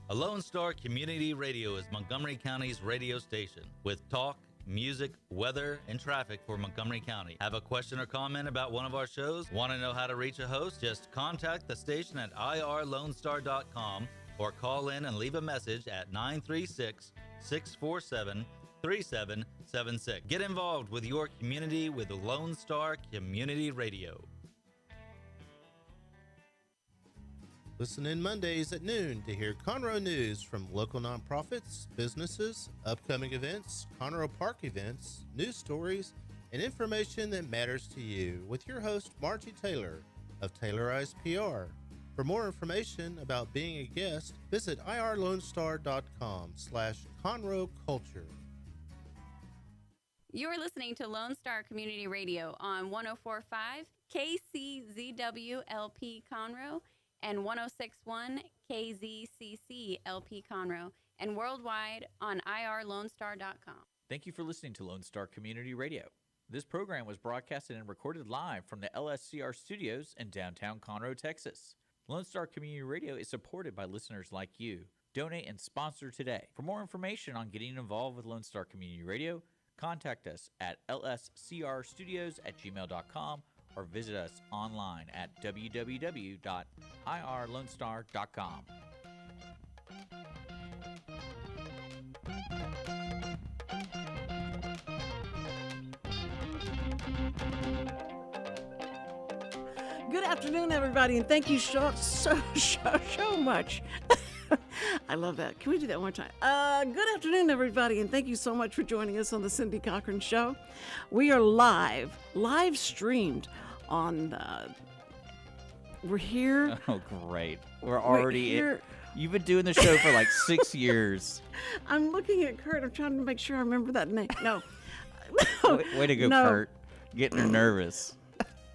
A Lone Star Community Radio is Montgomery County's radio station with talk, music, weather, and traffic for Montgomery County. Have a question or comment about one of our shows? Want to know how to reach a host? Just contact the station at irlonestar.com or call in and leave a message at 936-647-3776. Get involved with your community with Lone Star Community Radio. Listen in Mondays at noon to hear Conroe news from local nonprofits, businesses, upcoming events, Conroe Park events, news stories, and information that matters to you with your host, Margie Taylor of Taylorized PR. For more information about being a guest, visit irlonestar.com/Conroe Culture. You're listening to Lone Star Community Radio on 104.5 KCZW-LP Conroe and 106.1 KZCC LP Conroe, and worldwide on irlonestar.com. Thank you for listening to Lone Star Community Radio. This program was broadcasted and recorded live from the LSCR studios in downtown Conroe, Texas. Lone Star Community Radio is supported by listeners like you. Donate and sponsor today. For more information on getting involved with Lone Star Community Radio, contact us at lscrstudios@gmail.com or visit us online at www.irlonestar.com. Good afternoon, everybody, and thank you so much. I love that. Can we do that one time? Good afternoon, everybody, and thank you so much for joining us on the Cindy Cochran Show. We are live streamed on, we're here. Oh, great. We're already here. You've been doing the show for like 6 years. I'm looking at Kurt. I'm trying to make sure I remember that name. No. Way to go, No. Kurt. Getting her nervous.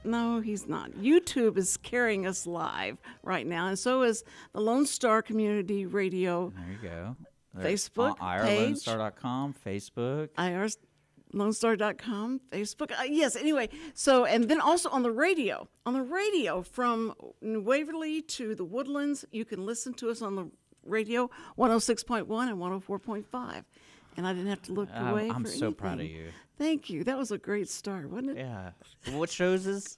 No, he's not. YouTube is carrying us live right now, and so is the Lone Star Community Radio. There you go. Facebook page. irlonestar.com, Facebook. irlonestar.com, Facebook. Yes, anyway. So, and then also on the radio from Waverly to the Woodlands, you can listen to us on the radio, 106.1 and 104.5. And I didn't have to look away I'm for so anything. proud of you. Thank you. That was a great start, wasn't it? Yeah. What shows is?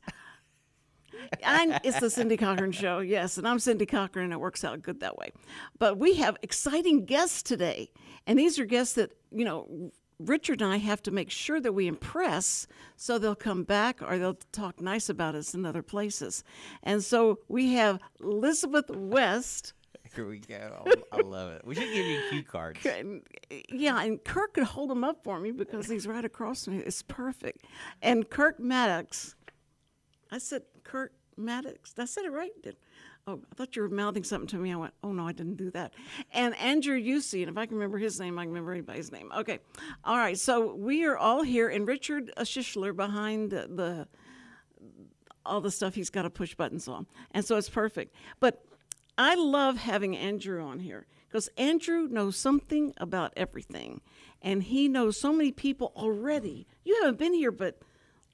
It's the Cindy Cochran Show, yes, and I'm Cindy Cochran, and it works out good that way. But we have exciting guests today, and these are guests that, Richard and I have to make sure that we impress so they'll come back or they'll talk nice about us in other places. And so we have Elizabeth West. Here we go. I love it. We should give you cue cards. Yeah, and Kirk could hold them up for me because he's right across from me. It's perfect. And Kirk Maddox. I said Kirk Maddox. Did I say it right? I thought you were mouthing something to me. I went, oh, no, I didn't do that. And Andrew Usey, and if I can remember his name, I can remember anybody's name. Okay. All right, so we are all here, and Richard Schischler behind all the stuff he's got to push buttons on. And so it's perfect. But I love having Andrew on here because Andrew knows something about everything, and he knows so many people already. You haven't been here but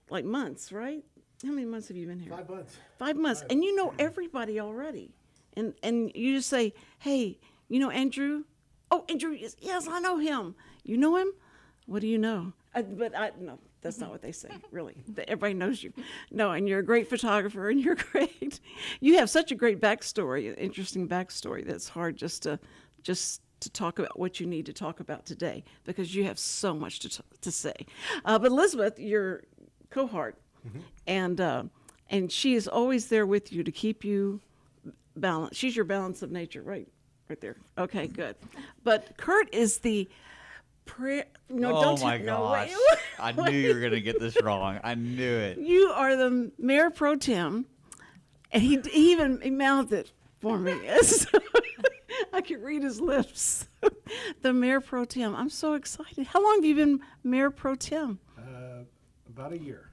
like months, right? How many months have you been here? 5 months. 5 months, and you know everybody already. And you just say, hey, you know Andrew? Oh, Andrew, yes, I know him. You know him? What do you know? No, that's not what they say, really. Everybody knows you. No, and you're a great photographer, and you're great. You have such a great backstory, an interesting backstory, that's hard just to talk about what you need to talk about today because you have so much to say. But Elizabeth, your cohort, and she is always there with you to keep you balanced. She's your balance of nature, right there. Okay, good. But Kurt is the Gosh. I knew you were going to get this wrong. I knew it. You are the mayor pro tem, and he even mouthed it for me. So I could read his lips. The mayor pro tem. I'm so excited. How long have you been mayor pro tem? About a year.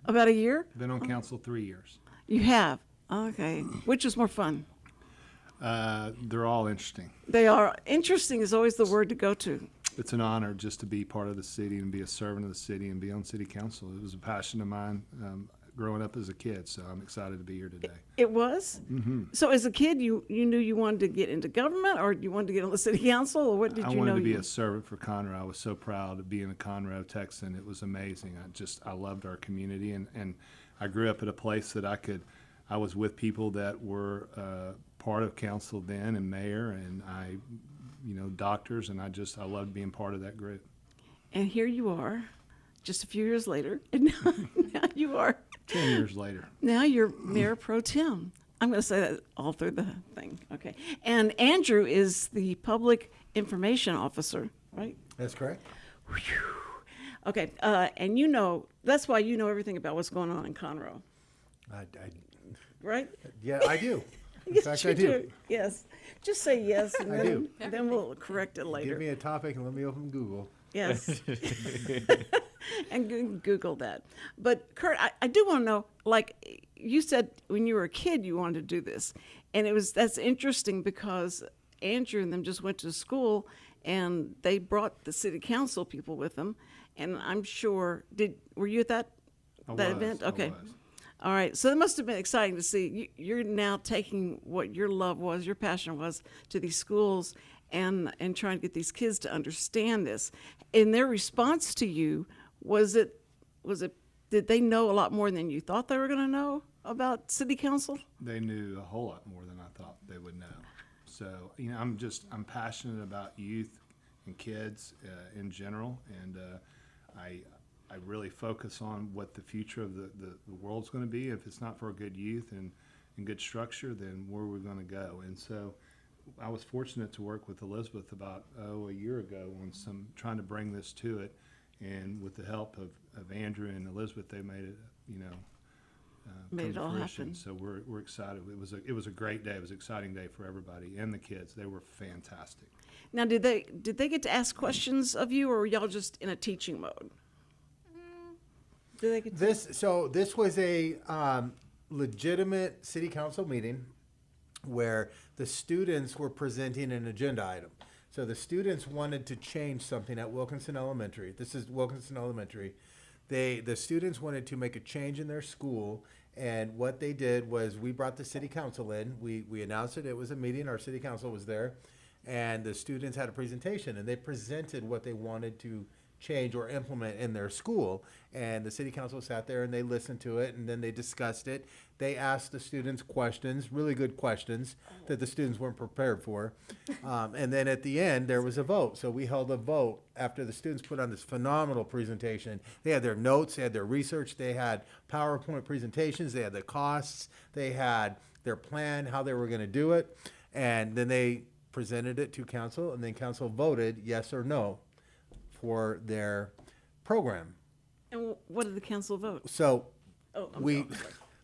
About a year? Been on council 3 years. You have? Okay. Which is more fun? They're all interesting. They are. Interesting is always the word to go to. It's an honor just to be part of the city and be a servant of the city and be on city council. It was a passion of mine. growing up as a kid. So I'm excited to be here today. It was? Mm-hmm. So as a kid, you knew you wanted to get into government, or you wanted to get on the city council, or what did I you know? wanted to be a servant for Conroe. I was so proud of being a Conroe Texan. It was amazing. I loved our community, and I grew up at a place that I was with people that were part of council then, and mayor, and doctors, and I loved being part of that group. And here you are, just a few years later, and now you are 10 years later. Now you're Mayor Pro Tem. I'm going to say that all through the thing. Okay. And Andrew is the Public Information Officer, right? That's correct. Whew. Okay. And that's why you know everything about what's going on in Conroe. Right? Yeah, I do. In Yes, fact, you I do. Yes. Just say yes, and I then, do. and then we'll correct it later. Give me a topic and let me open Google. Yes. And Google that. But Kurt, I do want to know, like you said when you were a kid you wanted to do this. And that's interesting because Andrew and them just went to school and they brought the city council people with them. And I'm sure, were you at that event? Okay. All right. So it must have been exciting to see. You're now taking what your love was, your passion was, to these schools and trying to get these kids to understand this. In their response to you, did they know a lot more than you thought they were going to know about city council? They knew a whole lot more than I thought they would know. So, I'm passionate about youth and kids in general, and I really focus on what the future of the world's going to be. If it's not for a good youth and good structure, then where are we going to go? And so I was fortunate to work with Elizabeth about a year ago on trying to bring this to it, and with the help of Andrew and Elizabeth, they made it Made it all fruition. happen. So we're excited. It was a great day. It was an exciting day for everybody and the kids. They were fantastic. Now, did they get to ask questions of you, or were y'all just in a teaching mode? Did they get to This was a legitimate city council meeting where the students were presenting an agenda item. So the students wanted to change something at Wilkinson Elementary. This is Wilkinson Elementary. The students wanted to make a change in their school, and what they did was we brought the city council in. We announced it. It was a meeting. Our city council was there, and the students had a presentation, and they presented what they wanted to change or implement in their school. And the city council sat there and they listened to it, and then they discussed it. They asked the students questions, really good questions that the students weren't prepared for. And then at the end, there was a vote. So we held a vote after the students put on this phenomenal presentation. They had their notes, they had their research, they had PowerPoint presentations, they had the costs, they had their plan, how they were going to do it. And then they presented it to council, and then council voted yes or no for their program. And what did the council vote? So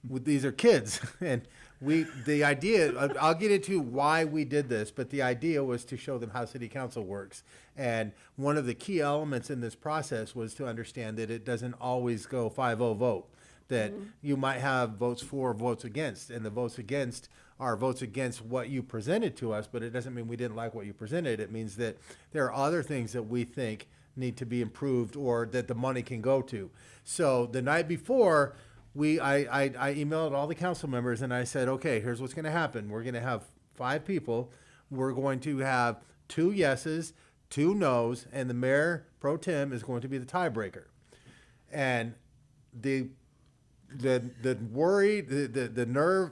these are kids, and the idea, I'll get into why we did this, but the idea was to show them how city council works. And one of the key elements in this process was to understand that it doesn't always go 5-0 vote, that you might have votes for, votes against, and the votes against are votes against what you presented to us, but it doesn't mean we didn't like what you presented. It means that there are other things that we think need to be improved or that the money can go to. So the night before, I emailed all the council members and I said, okay, here's what's going to happen. We're going to have 5 people. We're going to have 2 yeses, 2 nos, and the mayor pro tem is going to be the tiebreaker. And the worry, the nerve,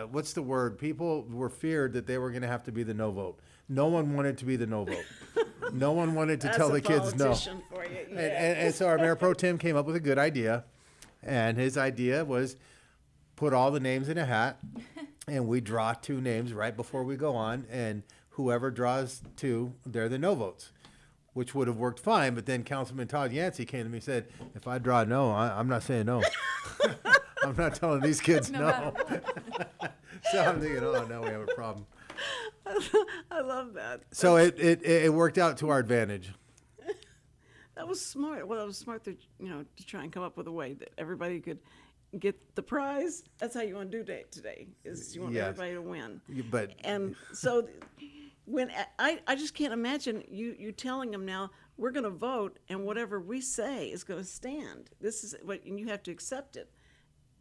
what's the word? People were feared that they were going to have to be the no vote. No one wanted to be the no vote. No one wanted to tell the kids no. For you. Yeah. And so our mayor pro tem came up with a good idea, and his idea was put all the names in a hat, and we draw 2 names right before we go on, and whoever draws 2, they're the no votes, which would have worked fine. But then Councilman Todd Yancey came to me and said, if I draw no, I'm not saying no. I'm not telling these kids no. So I'm thinking, oh, now we have a problem. I love that. So it worked out to our advantage. That was smart. Well, that was smart to try and come up with a way that everybody could get the prize. That's how you want to do it today. Is you want Yes. everybody to win. But And so when I just can't imagine you telling them now we're going to vote and whatever we say is going to stand. This is what, and you have to accept it.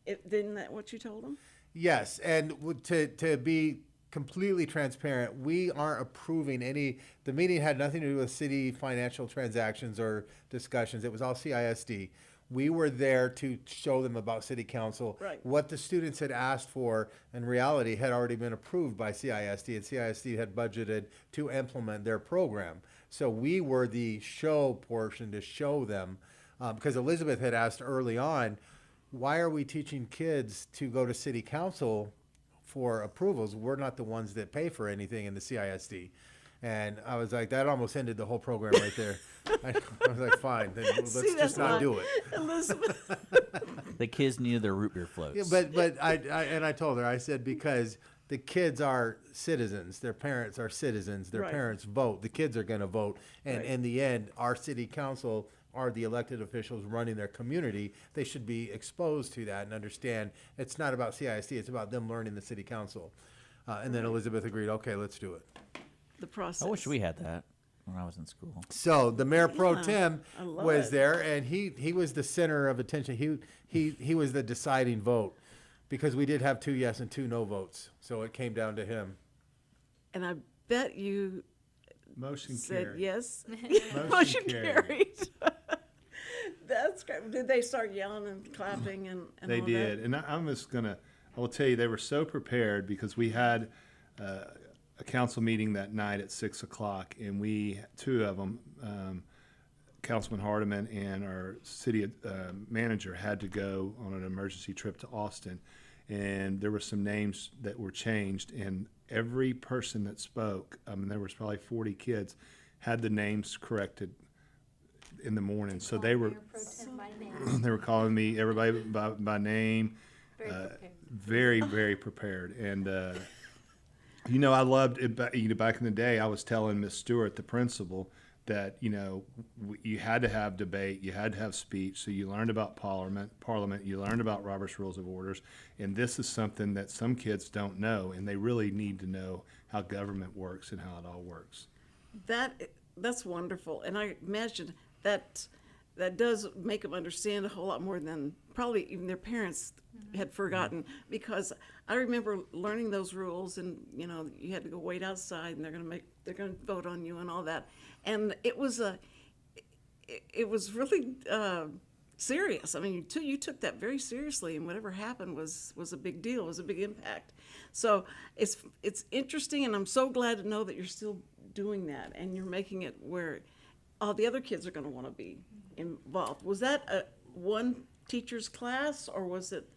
Isn't that what you told them? Yes, and to be completely transparent, we aren't approving any. The meeting had nothing to do with city financial transactions or discussions. It was all CISD. We were there to show them about city council. Right. What the students had asked for, in reality, had already been approved by CISD, and CISD had budgeted to implement their program. So we were the show portion to show them, because Elizabeth had asked early on, why are we teaching kids to go to city council for approvals? We're not the ones that pay for anything in the CISD. And I was like, that almost ended the whole program right there. I was like, fine, then let's See, just not do it. Elizabeth. The kids needed their root beer floats. Yeah, but I told her, I said, because the kids are citizens, their parents are citizens, their Right. parents vote, the kids are going to vote, and Right. in the end, our city council are the elected officials running their community. They should be exposed to that and understand it's not about CISD, it's about them learning the city council. And then Elizabeth agreed, okay, let's do it. The process. I wish we had that when I was in school. So the mayor pro Yeah, tem I love was it. there, and he was the center of attention. He was the deciding vote, because we did have 2 yes and 2 no votes. So it came down to him. And I bet you Motion said carried. yes. Motion carried. That's great. Did they start yelling and clapping and They all did, that? and I'm just gonna. I will tell you, they were so prepared because we had a council meeting that night at 6 o'clock, and we 2 of them, Councilman Hardiman and our city manager, had to go on an emergency trip to Austin, and there were some names that were changed, and every person that spoke, I mean, there was probably 40 kids, had the names corrected in the morning. So they were they were calling me everybody by name, very very prepared. And I loved it. Back in the day, I was telling Miss Stewart, the principal, that you had to have debate, you had to have speech. So you learned about Parliament, you learned about Robert's Rules of Orders, and this is something that some kids don't know, and they really need to know how government works and how it all works. That's wonderful, and I imagine that does make them understand a whole lot more than probably even their parents had forgotten. Because I remember learning those rules, and you had to go wait outside, and they're gonna vote on you and all that, and it was really serious. I mean, you took that very seriously, and whatever happened was a big deal, was a big impact. So it's interesting, and I'm so glad to know that you're still doing that, and you're making it where all the other kids are going to want to be involved. Was that one teacher's class, or was it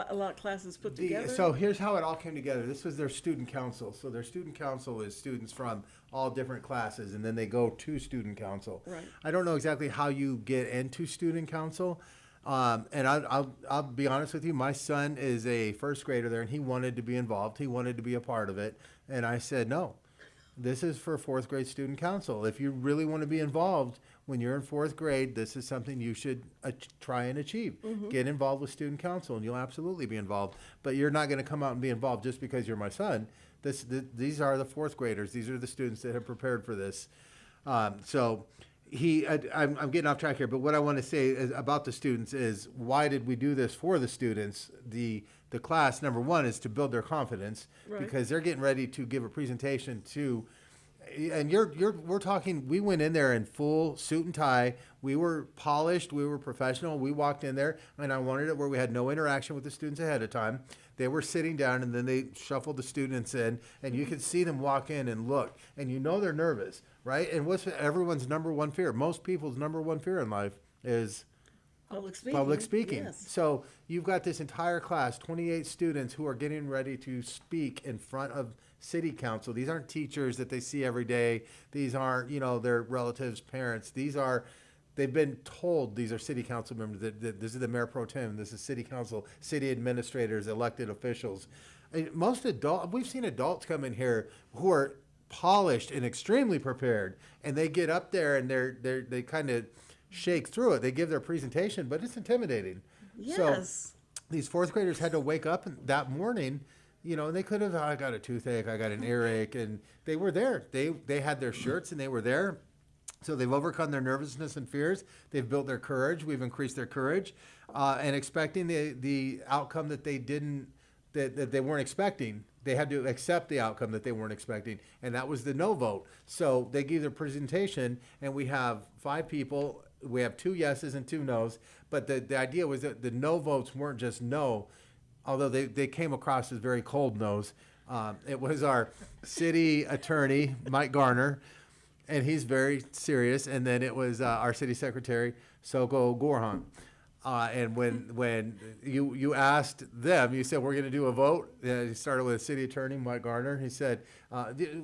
a lot of classes put together? So here's how it all came together. This was their student council. So their student council is students from all different classes, and then they go to student council. Right. I don't know exactly how you get into student council. And I'll be honest with you, my son is a first grader there, and he wanted to be involved. He wanted to be a part of it. And I said, no, this is for fourth grade student council. If you really want to be involved when you're in fourth grade, this is something you should try and achieve. Get involved with student council, and you'll absolutely be involved. But you're not going to come out and be involved just because you're my son. These are the fourth graders. These are the students that have prepared for this. I'm getting off track here, but what I want to say is about the students is, why did we do this for the students? The class, number one, is to build their confidence, Right. because they're getting ready to give a presentation to, and we're talking, we went in there in full suit and tie. We were polished, we were professional. We walked in there, and I wanted it where we had no interaction with the students ahead of time. They were sitting down, and then they shuffled the students in, and you could see them walk in and look, and they're nervous, right? And what's everyone's number one fear? Most people's number one fear in life is public speaking. Yes. So you've got this entire class, 28 students, who are getting ready to speak in front of city council. These aren't teachers that they see every day. These aren't, their relatives, parents. They've been told these are city council members, that this is the mayor pro tem, this is city council, city administrators, elected officials. And we've seen adults come in here who are polished and extremely prepared, and they get up there and they kind of shake through it. They give their presentation, but it's intimidating. Yes. So these fourth graders had to wake up that morning, and they could have, I got a toothache, I got an earache, and they were there. They had their shirts, and they were there. So they've overcome their nervousness and fears. They've built their courage. We've increased their courage, and expecting the outcome that they didn't, that they weren't expecting. They had to accept the outcome that they weren't expecting, and that was the no vote. So they gave their presentation, and we have 5 people. We have 2 yeses and 2 nos. But the idea was that the no votes weren't just no, although they came across as very cold no's. It was our city attorney, Mike Garner, and he's very serious. And then it was our city secretary, Soko Gorhan. And when you asked them, you said, we're going to do a vote. You started with city attorney, Mike Garner. He said,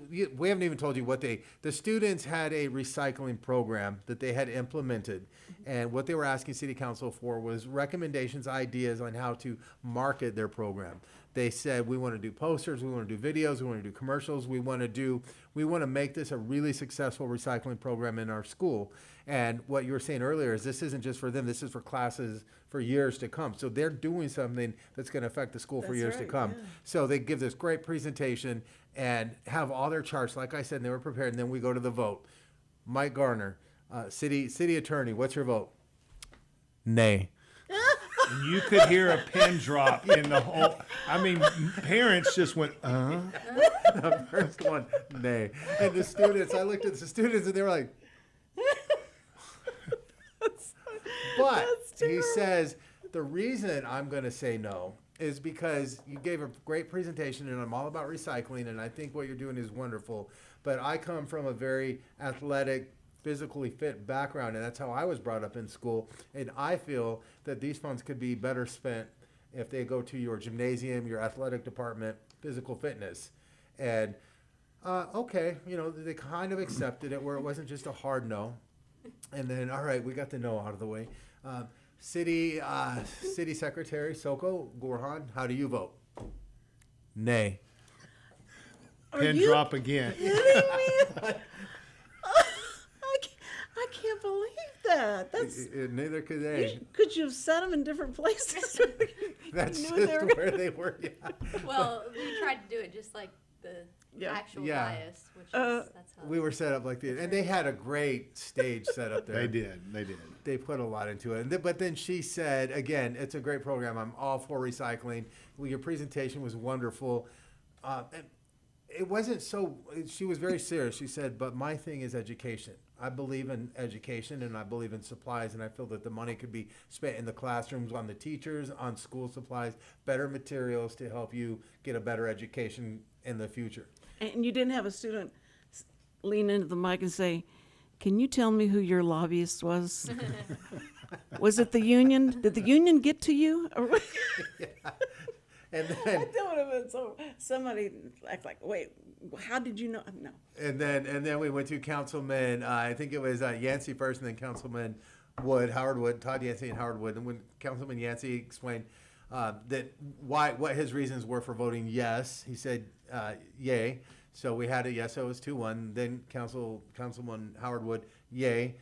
we haven't even told you what the students had a recycling program that they had implemented. And what they were asking city council for was recommendations, ideas on how to market their program. They said, we want to do posters, we want to do videos, we want to do commercials, we want to make this a really successful recycling program in our school. And what you were saying earlier is this isn't just for them, this is for classes for years to come. So they're doing something that's going to affect the school for years to come. Yeah. So they give this great presentation and have all their charts, like I said, and they were prepared, and then we go to the vote. Mike Garner, city attorney, what's your vote? Nay. You could hear a pin drop in the whole. I mean, parents just went, The first one, nay. And the students, I looked at the students and they were like, but he says, the reason I'm going to say no is because you gave a great presentation and I'm all about recycling and I think what you're doing is wonderful. But I come from a very athletic, physically fit background, and that's how I was brought up in school. And I feel that these funds could be better spent if they go to your gymnasium, your athletic department, physical fitness. And okay, they kind of accepted it where it wasn't just a hard no. And then, all right, we got the no out of the way. City Secretary Soko Gorhan, how do you vote? Nay. Pin drop again. I can't believe that. That's neither could they. Could you have set them in different places? That's just where they were. Yeah. Well, we tried to do it just like the actual bias, which is that's how we were set up like this, and they had a great stage set up there. They did. They put a lot into it. But then she said, again, it's a great program. I'm all for recycling. Well, your presentation was wonderful. And it wasn't so. She was very serious. She said, "But my thing is education. I believe in education and I believe in supplies, and I feel that the money could be spent in the classrooms, on the teachers, on school supplies, better materials to help you get a better education in the future." And you didn't have a student lean into the mic and say, "Can you tell me who your lobbyist was?" Was it the union? Did the union get to you? Yeah. And then that would have been so. Somebody act like, "Wait, how did you know?" No. And then we went to Councilman. I think it was Yancey first, and then Councilman Howard Wood, Todd Yancey and Howard Wood. And when Councilman Yancey explained that what his reasons were for voting yes, he said yay. So we had a yes, so it was 2-1. Then Councilman Howard Wood, yay.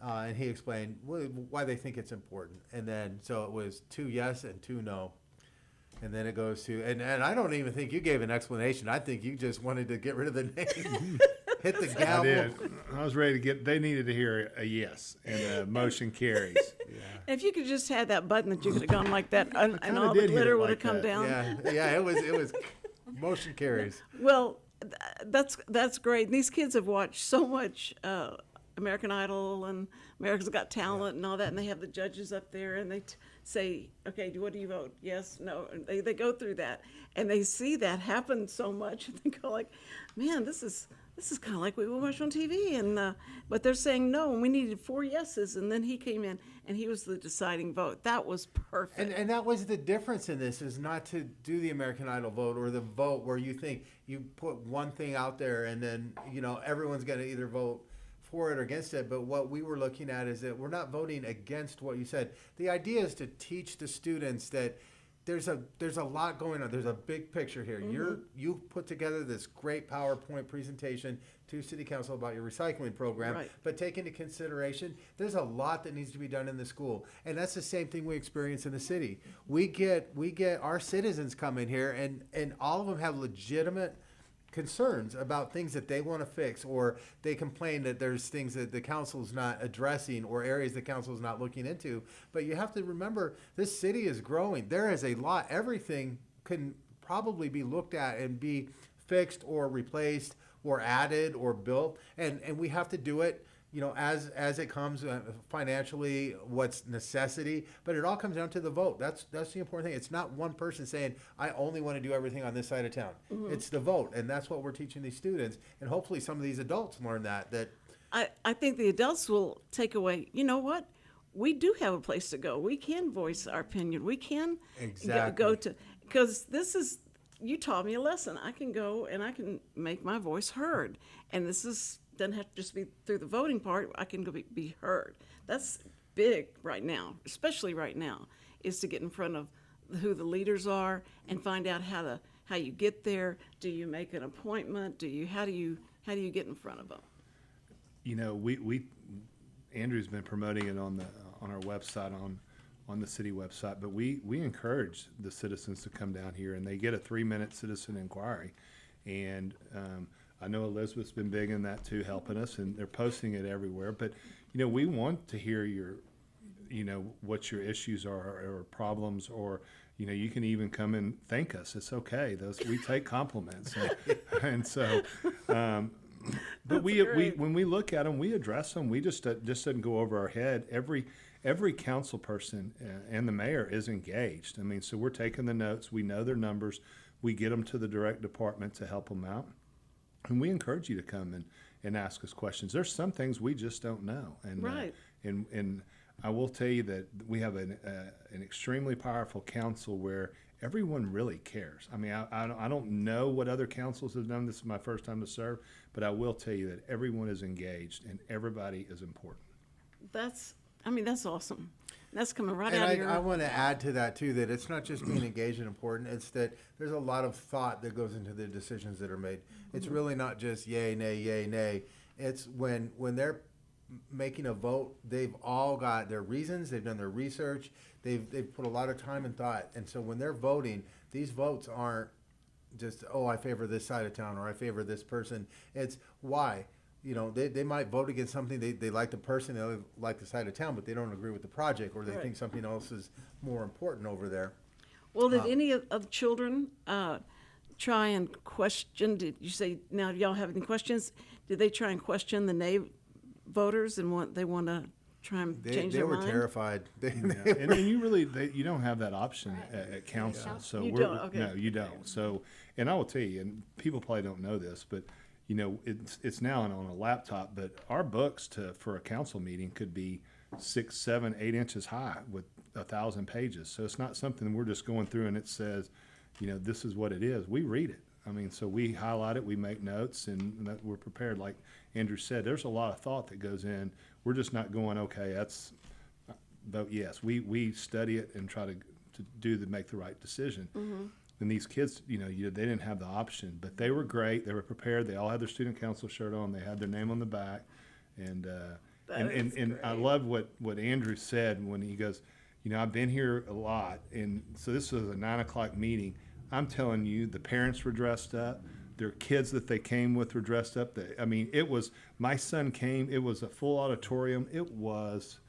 And he explained why they think it's important. And then so it was 2 yes and 2 no. And then it goes to, and I don't even think you gave an explanation. I think you just wanted to get rid of the name. Hit the gavel. I did. I was ready to they needed to hear a yes, and a motion carries. Yeah. If you could just had that button that you could have gone like that, and all the glitter would have come down. Yeah, it was motion carries. Well, that's great. These kids have watched so much American Idol and America's Got Talent and all that, and they have the judges up there, and they say, "Okay, what do you vote? Yes, no." And they go through that, and they see that happen so much, and they go like, "Man, this is kind of like we watch on TV." And but they're saying no, and we needed 4 yeses, and then he came in, and he was the deciding vote. That was perfect. And that was the difference in this, is not to do the American Idol vote or the vote where you think you put one thing out there, and then everyone's going to either vote for it or against it. But what we were looking at is that we're not voting against what you said. The idea is to teach the students that there's a lot going on. There's a big picture here. Mm-hmm. You put together this great PowerPoint presentation to City Council about your recycling program, right. But take into consideration there's a lot that needs to be done in the school, and that's the same thing we experience in the city. We get our citizens come in here, and all of them have legitimate concerns about things that they want to fix, or they complain that there's things that the council's not addressing or areas the council's not looking into. But you have to remember, this city is growing. There is a lot. Everything can probably be looked at and be fixed or replaced or added or built, and we have to do it, as it comes financially, what's necessity. But it all comes down to the vote. That's the important thing. It's not one person saying, I only want to do everything on this side of town. It's the vote, and that's what we're teaching these students. And hopefully some of these adults learn that. I think the adults will take away, you know what? We do have a place to go. We can voice our opinion. We can go to, because this is, you taught me a lesson. I can go and I can make my voice heard. And doesn't have to just be through the voting part. I can go be heard. That's big right now, especially right now, is to get in front of who the leaders are and find out how you get there. Do you make an appointment? How do you get in front of them? We Andrew's been promoting it on our website, on the city website, but we encourage the citizens to come down here, and they get a 3-minute citizen inquiry. And I know Elizabeth's been big in that too, helping us, and they're posting it everywhere. But we want to hear what your issues are or problems, or you can even come and thank us. It's okay. We take compliments, and so. But when we look at them, we address them. We just doesn't go over our head. Every council person and the mayor is engaged. I mean, so we're taking the notes. We know their numbers. We get them to the direct department to help them out. And we encourage you to come and ask us questions. There's some things we just don't know. And, right. And I will tell you that we have an extremely powerful council where everyone really cares. I mean, I don't know what other councils have done. This is my first time to serve, but I will tell you that everyone is engaged and everybody is important. That's awesome. That's coming right and out of your... I want to add to that too, that it's not just being engaged and important. It's that there's a lot of thought that goes into the decisions that are made. It's really not just yay, nay. It's when they're making a vote, they've all got their reasons, they've done their research, they've put a lot of time and thought. And so when they're voting, these votes aren't just, I favor this side of town or I favor this person. It's why. They might vote against something, they like the person, they like the side of town, but they don't agree with the project, or they think something else is more important over there. Well, did any of the children try and question, did you say, now do y'all have any questions? Did they try and question the nay voters and they want to try and change their mind? They were terrified. And you don't have that option at council. Yeah. So you don't, okay. No, you don't. So, and I will tell you, and people probably don't know this, but it's now on a laptop, but our books for a council meeting could be 6, 7, 8 inches high with 1,000 pages. So it's not something we're just going through and it says, this is what it is. We read it. I mean, so we highlight it, we make notes, and that we're prepared. Like Andrew said, there's a lot of thought that goes in. We're just not going, okay, that's vote yes. We study it and try to make the right decision. Mm-hmm. And these kids, they didn't have the option, but they were great. They were prepared. They all had their student council shirt on. They had their name on the back, and I love what Andrew said when he goes, I've been here a lot, and so this was a 9:00 meeting. I'm telling you, the parents were dressed up. Their kids that they came with were dressed up. It was, my son came. It was a full auditorium. It was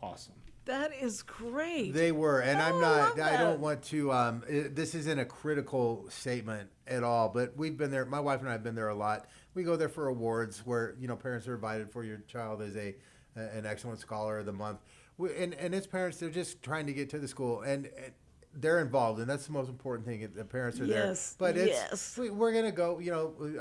awesome. That is great. They were, and I don't want to, this isn't a critical statement at all, but we've been there, my wife and I have been there a lot. We go there for awards where, parents are invited for your child as an excellent scholar of the month. And its parents, they're just trying to get to the school, and they're involved, and that's the most important thing. The parents are there. But we're going to go,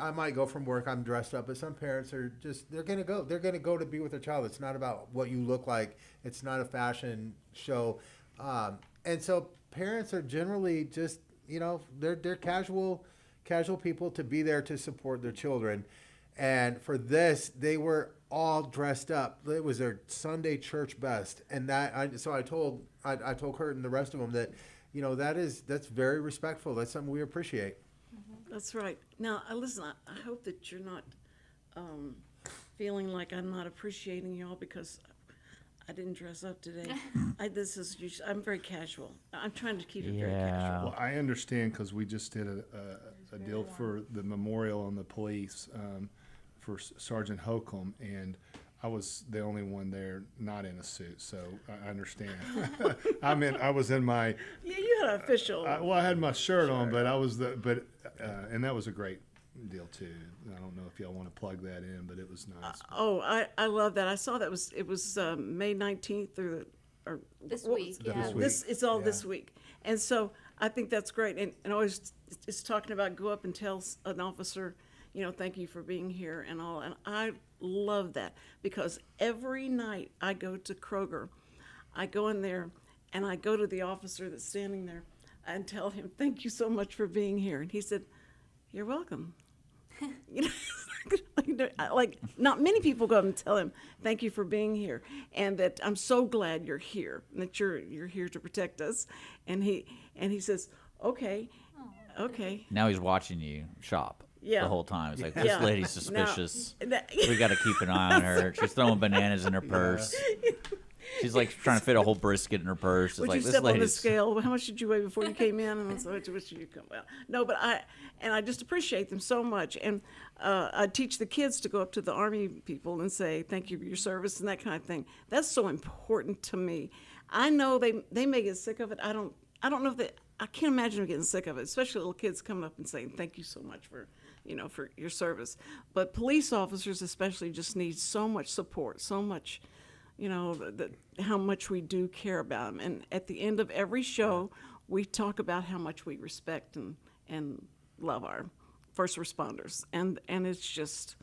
I might go from work, I'm dressed up, but some parents are just, they're going to go. They're going to go to be with their child. It's not about what you look like. It's not a fashion show. And so parents are generally just, they're casual people to be there to support their children. And for this, they were all dressed up. It was their Sunday church best. And I told Kurt and the rest of them that, that's very respectful. That's something we appreciate. Mm-hmm. That's right. Now, listen, I hope that you're not feeling like I'm not appreciating y'all because I didn't dress up today. I'm very casual. I'm trying to keep it very casual. Well, I understand because we just did a deal for the memorial on the police for Sergeant Holcomb, and I was the only one there not in a suit, so I understand. I was in my. Yeah, you had an official. I had my shirt on, but and that was a great deal too. I don't know if y'all want to plug that in, but it was nice. I love that. I saw that it was May 19th through this week. Yeah. It's all this week, and so I think that's great. And always it's talking about go up and tell an officer, thank you for being here and all. And I love that because every night I go to Kroger, I go in there and I go to the officer that's standing there and tell him, thank you so much for being here. And he said, you're welcome. Like not many people go up and tell him, thank you for being here. And that I'm so glad you're here and that you're here to protect us. And he says, okay. Now he's watching you shop. Yeah. The whole time. It's like, this lady's suspicious. Now, we got to keep an eye on her. She's throwing bananas in her purse. She's like trying to fit a whole brisket in her purse. It's would like, you this step on the lady's... scale? How much did you weigh before you came in? And so much did you come out? No, but I just appreciate them so much. And I teach the kids to go up to the Army people and say, thank you for your service and that kind of thing. That's so important to me. I know they may get sick of it. I don't know if I can't imagine them getting sick of it, especially little kids coming up and saying, thank you so much for your service. But police officers especially just need so much support, so much, how much we do care about them. And at the end of every show, we talk about how much we respect and love our first responders. And it's just,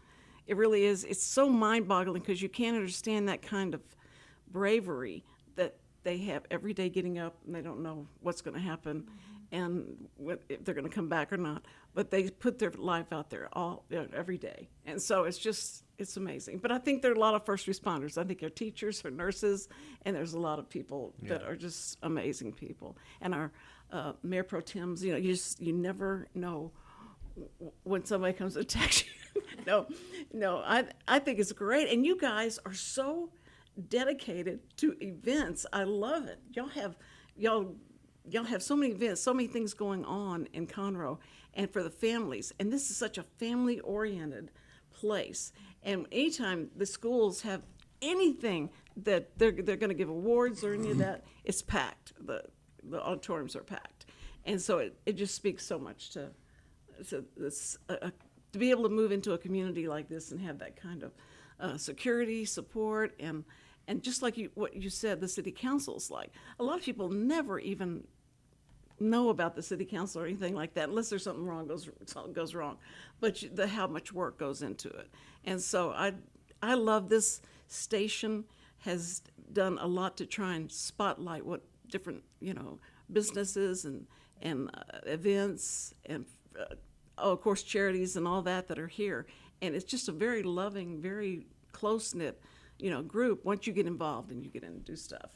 it really is, it's so mind-boggling because you can't understand that kind of bravery that they have every day getting up and they don't know what's going to happen and if they're going to come back or not. But they put their life out there every day. And so it's amazing. But I think there are a lot of first responders. I think there are teachers or nurses, and there's a lot of people that are just amazing people. And our Mayor Pro Tems, you never know when somebody comes to attack you. No, I think it's great. And you guys are so dedicated to events. I love it. Y'all have so many events, so many things going on in Conroe and for the families. And this is such a family-oriented place. And anytime the schools have anything that they're going to give awards or any of that, it's packed. The auditoriums are packed. And so it just speaks so much to be able to move into a community like this and have that kind of security, support, and just like what you said, the city council's like. A lot of people never even know about the city council or anything like that unless there's something goes wrong. But how much work goes into it. And so I love this station has done a lot to try and spotlight what different businesses and events and of course charities and all that are here. And it's just a very loving, very close-knit group once you get involved and you get in and do stuff.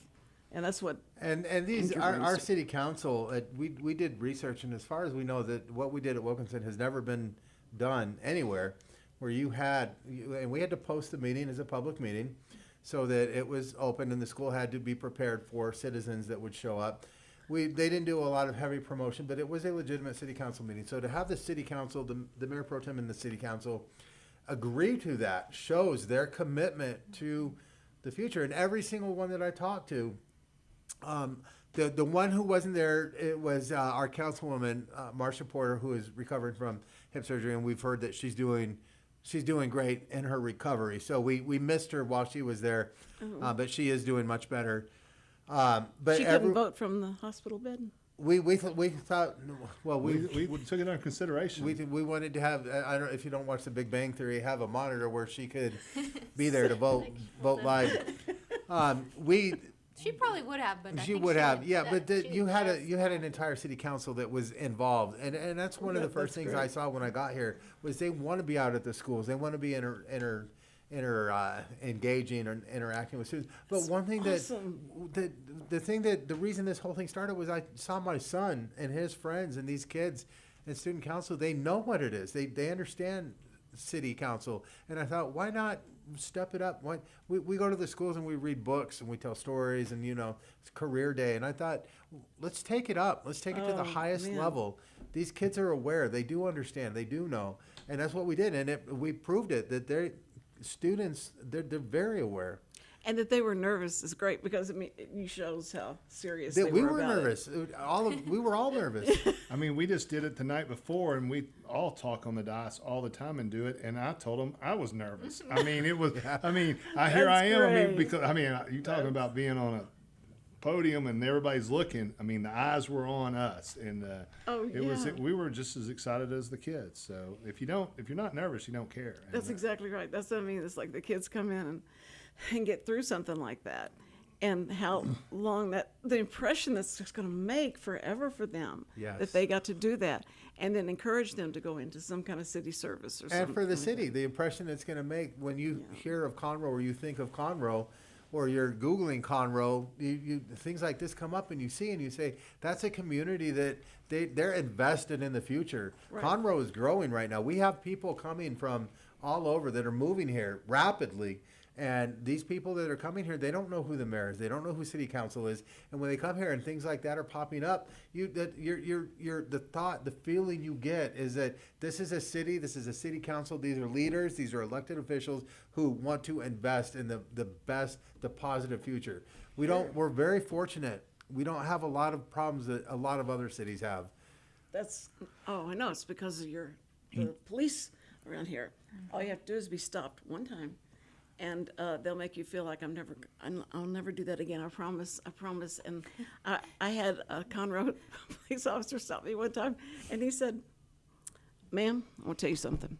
And that's what. And these our city council, we did research, and as far as we know, that what we did at Wilkinson has never been done anywhere, where and we had to post the meeting as a public meeting, so that it was open, and the school had to be prepared for citizens that would show up. They didn't do a lot of heavy promotion, but it was a legitimate city council meeting. So to have the city council, the mayor pro tem and the city council agree to that shows their commitment to the future. And every single one that I talked to, the one who wasn't there, it was our councilwoman, Marcia Porter, who is recovering from hip surgery, and we've heard that she's doing great in her recovery. So we missed her while she was there, but she is doing much better. But she couldn't vote from the hospital bed. We thought, well, we took it under consideration. We wanted to have, I don't, if you don't watch The Big Bang Theory, have a monitor where she could be there to vote live. She probably would have, but she would have, yeah. But you had an entire city council that was involved, and that's one of the first things I saw when I got here was they want to be out at the schools, they want to be engaging and interacting with students. But one thing the reason this whole thing started was I saw my son and his friends and these kids and student council. They know what it is. They understand city council, and I thought, why not step it up? Why we go to the schools and we read books and we tell stories, and it's career day, and I thought, let's take it up. Let's take it to the highest level These kids are aware. They do understand. They do know. And that's what we did. And we proved it, that they're very aware. And that they were nervous is great because it shows how serious they we were were about nervous. We were all nervous. I mean, we just did it the night before, and we all talk on the dais all the time and do it. And I told them I was nervous. I mean, it was. I mean, here I am. I mean, because you talking about being on a podium and everybody's looking. I mean, the eyes were on us, and we were just as excited as the kids. So if you're not nervous, you don't care. That's exactly right. That's what I mean. It's like the kids come in and get through something like that, and how long the impression that's just going to make forever for them. Yes. That they got to do that, and then encourage them to go into some kind of city service or something. And for the city, the impression it's going to make when you hear of Conroe or you think of Conroe, or you're Googling Conroe, things like this come up and you see and you say, that's a community that they're invested in the future. Right. Conroe is growing right now. We have people coming from all over that are moving here rapidly. And these people that are coming here, they don't know who the mayor is. They don't know who city council is. And when they come here and things like that are popping up, the feeling you get is that this is a city council. These are leaders. These are elected officials who want to invest in the positive future. We're very fortunate. We don't have a lot of problems that a lot of other cities have. I know. It's because of the police around here. All you have to do is be stopped one time. And they'll make you feel like I'll never do that again. I promise. And I had a Conroe police officer stop me one time, and he said, "Ma'am, I want to tell you something.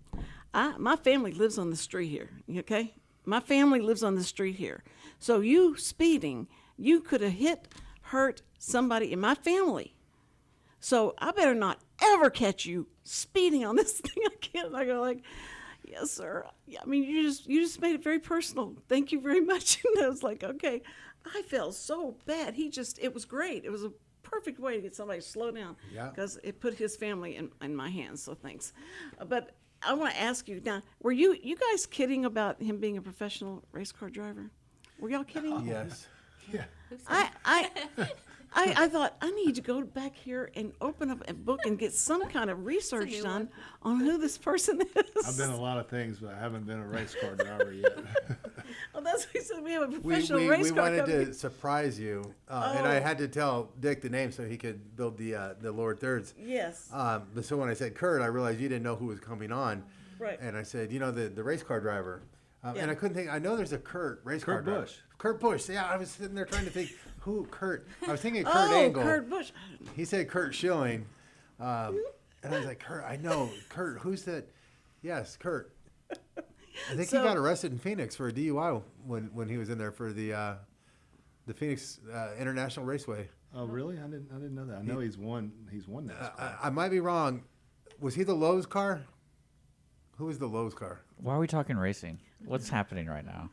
My family lives on the street here. Okay, my family lives on the street here. So you speeding, you could have hurt somebody in my family. So I better not ever catch you speeding on this thing again." And I go like, "Yes, sir. Yeah, I mean, you just made it very personal. Thank you very much." And I was like, okay. I felt so bad. It was great. It was a perfect way to get somebody to slow down. Yeah. Because it put his family in my hands, so thanks. But I want to ask you now, were you guys kidding about him being a professional race car driver? Were y'all kidding? Yes. Yeah. I thought, I need to go back here and open up a book and get some kind of research done on who this person is. I've been a lot of things, but I haven't been a race car driver yet. Well, that's what he said. We have a professional race car We wanted company. to surprise you, and I had to tell Dick the name so he could build the Lord Thirds. Yes. But so when I said Kurt, I realized you didn't know who was coming on. Right. And I said, the race car driver. Yeah. And I couldn't think. I know there's a Kurt car driver. Busch. Kurt Busch. Yeah, I was sitting there trying to think who Kurt. I was thinking Kurt Angle. Kurt Busch. He said Kurt Schilling, and I was like, Kurt. I know Kurt. Who's that? Yes, Kurt. I think he got arrested in Phoenix for a DUI when he was in there for the Phoenix International Raceway. Oh, really? I didn't know that. I know he's won that. I might be wrong. Was he the Lowe's car? Who was the Lowe's car? Why are we talking racing? What's happening right now?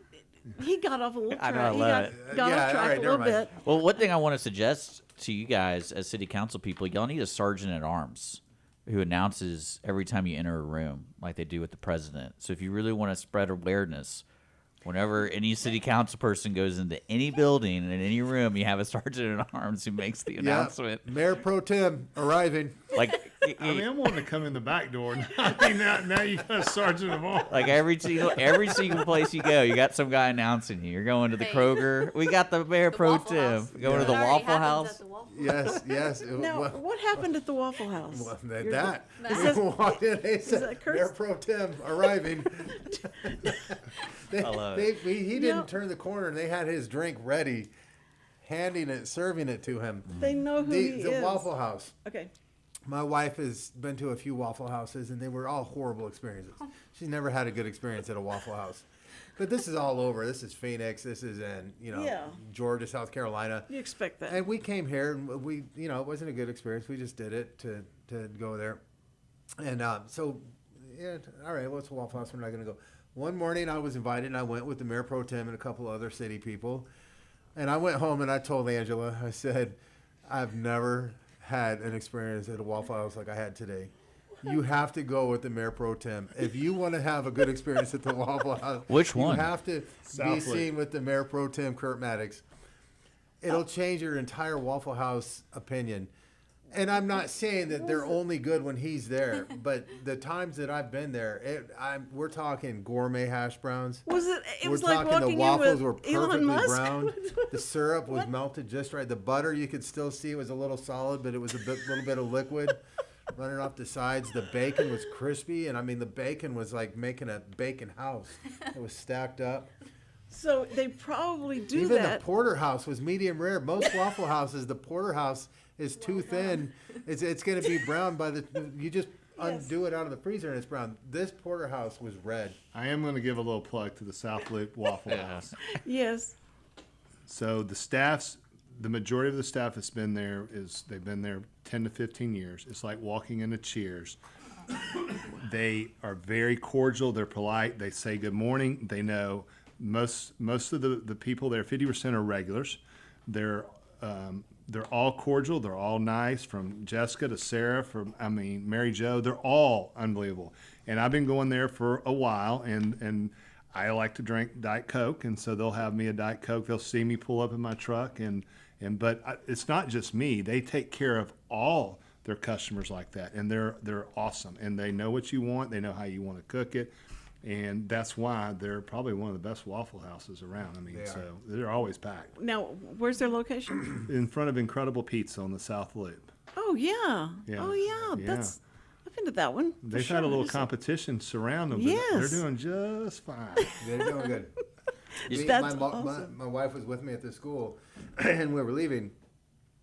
He got off a little track. I know, I love it. Got off track a little bit. Well, one thing I want to suggest to you guys as city council people, y'all need a sergeant at arms who announces every time you enter a room, like they do with the president. So if you really want to spread awareness, whenever any city council person goes into any building and in any room, you have a sergeant at arms who makes the announcement. Mayor Pro Tem arriving. Like, I mean, I'm wanting to come in the back door. I mean, now you got a sergeant of arms. Like every single place you go, you got some guy announcing you. You're going to the Kroger. We got the Mayor Pro Tem. Going to the Waffle House. Yes. Now, what happened at the Waffle House? Well, we walked in. They said, Mayor Pro Tem arriving. I love it. He didn't turn the corner, and they had his drink ready, serving it to him. They know who he is. The Waffle House. Okay. My wife has been to a few Waffle Houses, and they were all horrible experiences. She's never had a good experience at a Waffle House. But this is all over. This is Phoenix. This is in, Georgia, South Carolina. You expect that. And we came here, and it wasn't a good experience. We just did it to go there. And all right, what's a Waffle House? We're not going to go. One morning I was invited, and I went with the Mayor Pro Tem and a couple other city people. And I went home, and I told Angela, I said, I've never had an experience at a Waffle House like I had today. You have to go with the Mayor Pro Tem. If you want to have a good experience at the Waffle House, which one? You have to be seen with the Mayor Pro Tem, Kurt Maddox. It'll change your entire Waffle House opinion. And I'm not saying that they're only good when he's there, but the times that I've been there, we're talking gourmet hash browns. Was it? It was We're like talking walking the waffles in were with Elon perfectly Musk. browned. The syrup was melted just right. The butter you could still see it was a little solid, but it was little bit of liquid running off the sides. The bacon was crispy, and I mean the bacon was like making a bacon house. It was stacked up. So they probably do Even that. the porterhouse was medium rare. Most Waffle Houses, the porterhouse is too thin. It's going to be brown by the you just undo it out of the freezer and it's brown. This porterhouse was red. I am going to give a little plug to the South Loop Waffle House. Yes. So the majority of the staff that's been there they've been there 10 to 15 years. It's like walking into Cheers. They are very cordial. They're polite. They say good morning. They know most of the people there, 50% are regulars. They're all cordial. They're all nice, from Jessica to Sarah, Mary Jo. They're all unbelievable. And I've been going there for a while, and I like to drink Diet Coke, and so they'll have me a Diet Coke. They'll see me pull up in my truck, but it's not just me. They take care of all their customers like that, and they're awesome. And they know what you want. They know how you want to cook it. And that's why they're probably one of the best Waffle Houses around. I mean, they're always packed. Now, where's their location? In front of Incredible Pizza on the South Loop. Oh yeah. Yeah. Oh yeah. Yeah. I've been to that one. They've had a little competition surround them, but Yes. they're doing just fine. They're doing good. That's my awesome. wife was with me at the school, and we were leaving.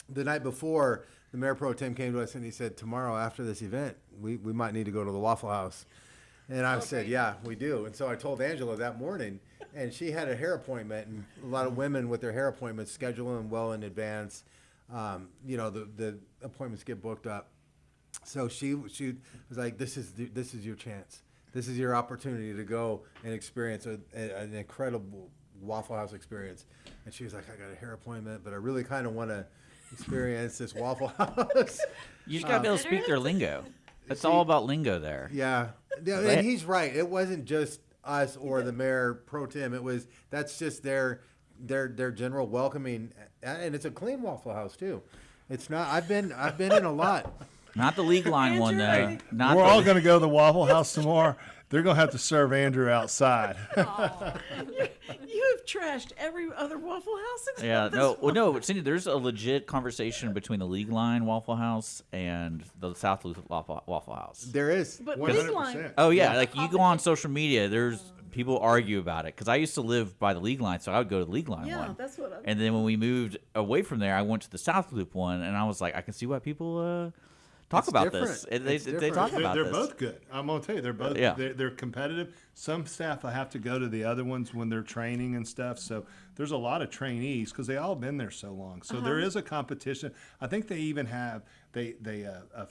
The night before, the Mayor Pro Tem came to us and he said, tomorrow after this event, we might need to go to the Waffle House. And I said, yeah, we do. And so I told Angela that morning, and she had a hair appointment, and a lot of women with their hair appointments schedule them well in advance. The appointments get booked up. So she was like, this is your chance. This is your opportunity to go and experience an incredible Waffle House experience. And she was like, I got a hair appointment, but I really kind of want to experience this Waffle House. You just got to be able to speak their lingo. It's all about lingo there. Yeah, and he's right. It wasn't just us or the Mayor Pro Tem. That's just their general welcoming, and it's a clean Waffle House too. It's not. I've been in a lot. Not the league line one, though. Not We're all going to go to the Waffle House tomorrow. They're going to have to serve Andrew outside. You have trashed every other Waffle House. Except Yeah, this no, one. no, Cindy, there's a legit conversation between the League Line Waffle House and the South Loop Waffle House. There is. But 100%. League Line. Oh, yeah, like you go on social media, there's people argue about it. Because I used to live by the League Line, so I would go to the League Line Yeah, one. that's what I'm. And then when we moved away from there, I went to the South Loop one, and I was like, I can see why people talk It's about different. this. It's They different. talk about They're this. both good. I'm going to tell you, they're both. Yeah. They're competitive. Some staff I have to go to the other ones when they're training and stuff. So there's a lot of trainees because they all been there so long. So there is a competition. I think they even have a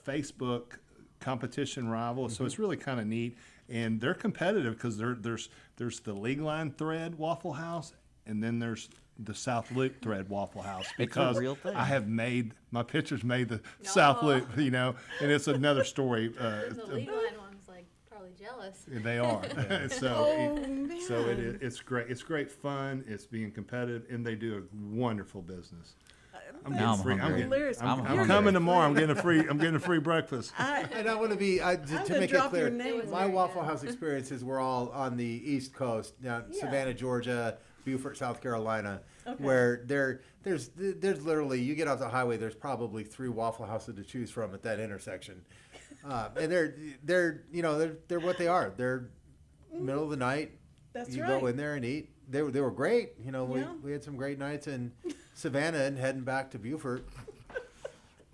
Facebook competition rival. So it's really kind of neat, and they're competitive because there's the League Line Thread Waffle House, and then there's the South Loop Thread Waffle House, because real thing. I have my pictures made the South Loop, and it's another story. The league line one's like probably jealous. They are. So man. it's great. It's great fun. It's being competitive, and they do a wonderful business. Now I'm free. hungry. Hilarious. I'm I'm hungry. coming tomorrow. I'm getting a free breakfast. And I want to be to gonna make it drop clear. your name. My Very Waffle good. House experiences were all on the East Coast, Savannah, Georgia, Beaufort, South Carolina, where there's literally, you get off the highway, there's probably 3 Waffle Houses to choose from at that intersection, and they're what they are. They're middle of the night. That's you right. go in there and eat. They were great. Yeah. We had some great nights in Savannah and heading back to Beaufort.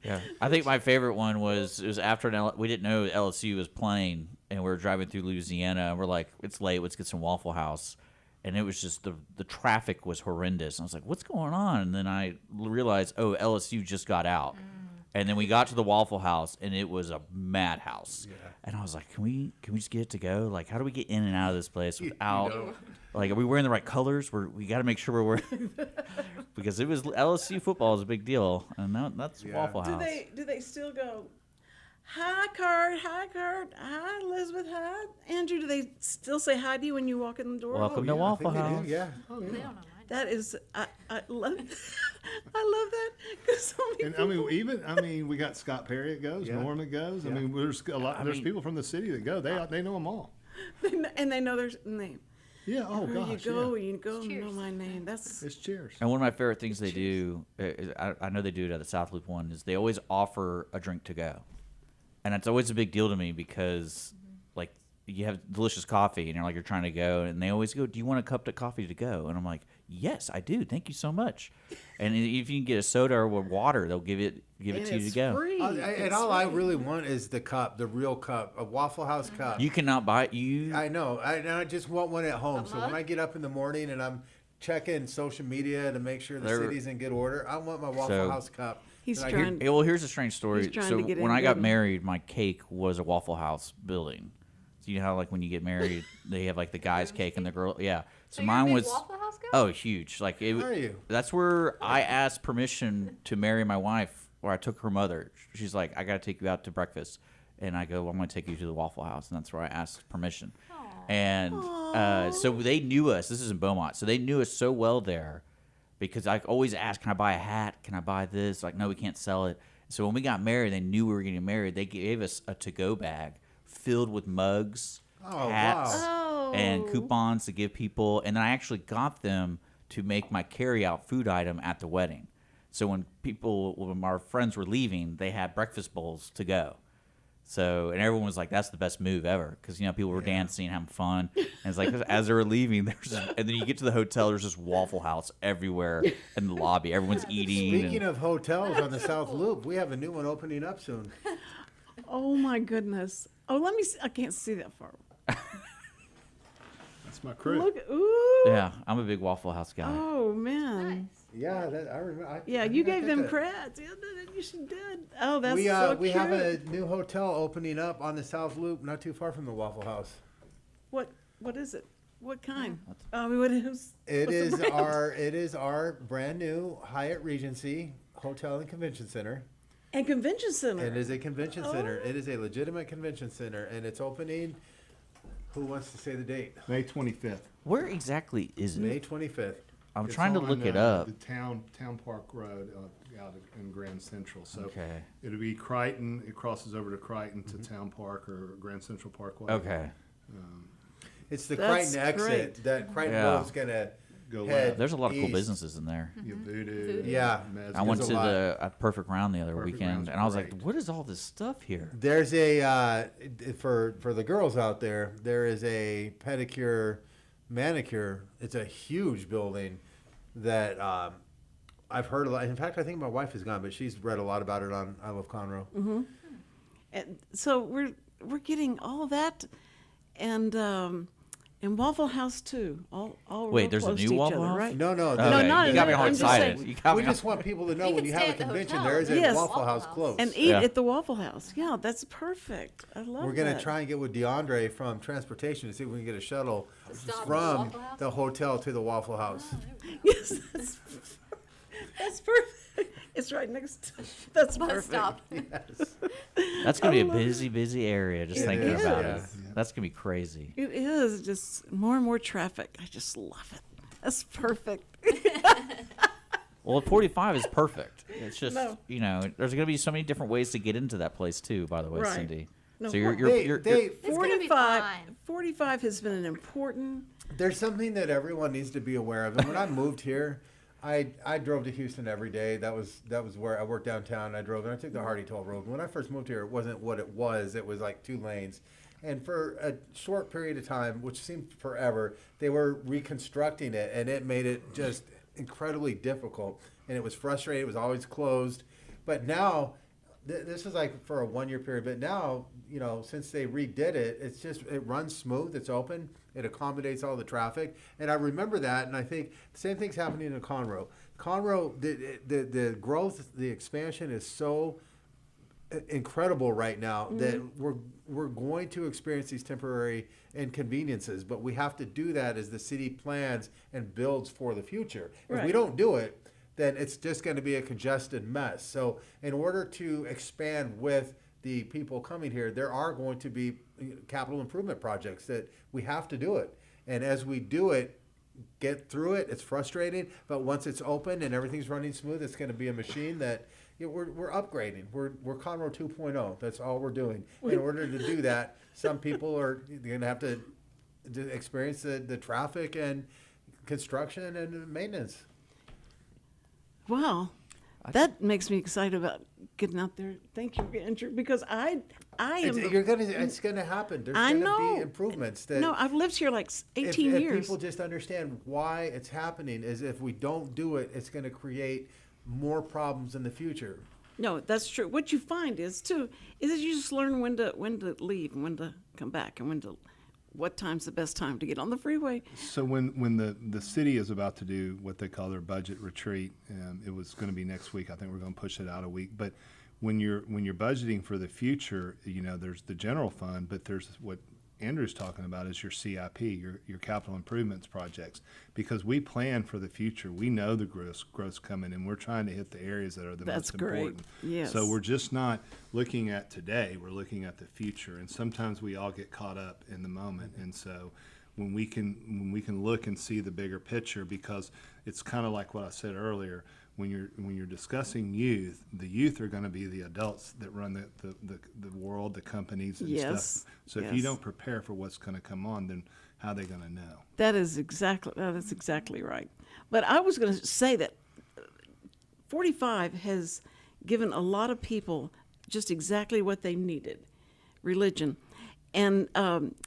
Yeah, I think my favorite one was after we didn't know LSU was playing, and we were driving through Louisiana, and we're like, it's late, let's get some Waffle House, and it was just the traffic was horrendous. And I was like, what's going on? And then I realized, oh, LSU just got out, and then we got to the Waffle House, and it was a madhouse. Yeah. And I was like, can we just get it to go? Like, how do we get in and out of this place without? Like, are we wearing the right colors? We got to make sure we're wearing because it was LSU football is a big deal, and that's Waffle House. Do they still go? Hi, Kurt. Hi, Elizabeth. Hi, Andrew. Do they still say hi to you when you walk in the door? Welcome to Waffle I think they House. do, yeah. They don't know mine. That is, I love. I love that because so many And people. I mean, we got Scott Perry that goes, Yeah. Norman goes. I Yeah. mean, there's a lot. There's people from the city that go. They know them all. And they know their name. Yeah. Oh Where gosh. you go, Yeah. you go, and know Cheers. my name. That's It's cheers. And one of my favorite things they do, I know they do it at the South Loop one, is they always offer a drink to go. And it's always a big deal to me because, like, you have delicious coffee and you're trying to go, and they always go, "Do you want a cup of coffee to go?" And I'm like, "Yes, I do. Thank you so much." And if you can get a soda or water, they'll give it to you to go. free. And all I really want is the cup, the real cup, a Waffle House cup. You cannot buy you. I know. I just want one at home. So when mug? I get up in the morning and I'm checking social media to make sure the There- city's in good order, I want my Waffle So- House cup. He's that I trying. Well, here's a strange story. He's trying So to get when in I got good. married, my cake was a Waffle House building. So you know how like when you get married, they have like the guy's cake and the girl. Yeah. So So you're a mine big was. Waffle House guy? Oh, huge! Like it. Are you? That's where I asked permission to marry my wife, or I took her mother. She's like, "I got to take you out to breakfast," and I go, "Well, I'm going to take you to the Waffle House," and that's where I asked permission. And so they knew us. This is in Beaumont, so they knew us so well there, because I always asked, "Can I buy a hat? Can I buy this?" Like, no, we can't sell it. So when we got married, they knew we were getting married. They gave us a to-go bag filled with mugs, Oh, hats, wow. and Oh. coupons to give people. And then I actually got them to make my carry-out food item at the wedding. So when our friends were leaving, they had breakfast bowls to go. So, and everyone was like, "That's the best move ever," because people were dancing, having fun, and it's like as they were leaving, and then you get to the hotel, there's just Waffle House everywhere in the lobby. Everyone's eating. Speaking of hotels on the South Loop, we have a new one opening up soon. Oh my goodness. Oh, let me. See. I can't see that far. That's my crew. Look. Ooh. Yeah, I'm a big Waffle House guy. Oh man. Nice. Yeah, I remember. Yeah, you gave them creds. Yeah, you should did. Oh, that's We so we cute. have a new hotel opening up on the South Loop, not too far from the Waffle House. What is it? What kind? What is? It what's the brand? it is our brand new Hyatt Regency Hotel and Convention Center. And convention center. It is a convention center. Oh. It is a legitimate convention center, and it's opening. Who wants to say the date? May 25th. Where exactly is it? May 25th. I'm It's trying to on, look it up. The town Park Road out in Grand Central. So Okay. it'll be Crichton. It crosses over to Crichton to Town Park or Grand Central Parkway. Okay. It's the That's Crichton exit great. that Crichton Yeah. Road's gonna Go head left. There's a lot of cool east. businesses in there. Yeah, Voodoo. Yeah. Mezz. I went There's to a lot. the Perfect Round the other Perfect weekend, Round's and I was like, great. "What is all this stuff here?" There's a for the girls out there. There is a pedicure, manicure. It's a huge building that I've heard a lot. In fact, I think my wife has gone, but she's read a lot about it on I Love Conroe. And so we're getting all that, and Waffle House too. All Wait, real there's a close new to each Waffle other, House? right? No, No, Okay, not you got me I'm all just excited. saying- You got We me just want people to know You when can you stay have a at the convention, hotel. there is a Yes. Waffle House Waffle close. And eat Yeah. at the Waffle House. Yeah, that's perfect. I love We're gonna that. try and get with DeAndre from transportation to see if we can get a shuttle Stop at the from Waffle House? the hotel to the Waffle House. Yes, that's perfect. It's right next to. That's Bus perfect. stop. That's gonna be a love it. busy, busy area. Just It thinking about it, is. that's gonna be crazy. It is just more and more traffic. I just love it. That's perfect. Well, 45 is perfect. It's just No. there's gonna be so many different ways to get into that place too. By the way, Right. Cindy. No, So you're what- you're, They- you're, they- you're It's gonna be 45. fine. 45 has been an important. There's something that everyone needs to be aware of. And when I moved here, I drove to Houston every day. That was where I worked downtown. I drove and I took the Hardy Toll Road. When I first moved here, it wasn't what it was. It was like 2 lanes. And for a short period of time, which seemed forever, they were reconstructing it, and it made it just incredibly difficult. And it was frustrating. It was always closed. But now, this is like for a 1-year period. But now, since they redid it, it runs smooth. It's open. It accommodates all the traffic. And I remember that, and I think the same thing's happening in Conroe. Conroe, the growth, the expansion is so incredible right now that we're going to experience these temporary inconveniences, but we have to do that as the city plans and builds for the future. If we Right. don't do it, then it's just going to be a congested mess. So in order to expand with the people coming here, there are going to be capital improvement projects that we have to do it. And as we do it, get through it. It's frustrating, but once it's open and everything's running smooth, it's going to be a machine that we're upgrading. We're Conroe 2.0. That's all we're doing. In order to do that, some people are going to have to experience the traffic and construction and maintenance. Wow. That makes me excited about getting out there. Thank you, Andrew, because I am. It's gonna happen. There's gonna be improvements. No, I've lived here like 18 if years. People just understand why it's happening. Is if we don't do it, it's gonna create more problems in the future. No, that's true. What you find is that you just learn when to leave and when to come back and what time's the best time to get on the freeway. So when the city is about to do what they call their budget retreat, it was going to be next week. I think we're going to push it out a week. But when you're budgeting for the future, there's the general fund, but there's what Andrew's talking about is your CIP, your capital improvements projects, because we plan for the future. We know the growth's coming, and we're trying to hit the areas that are the most important. Yes. So we're just not looking at today, we're looking at the future, and sometimes we all get caught up in the moment. And so when we can look and see the bigger picture, because it's kind of like what I said earlier, when you're discussing youth, the youth are going to be the adults that run the world, the companies and stuff. So if you don't prepare for what's going to come on, then how are they going to know? That is exactly right. But I was going to say that 45 has given a lot of people just exactly what they needed, religion. And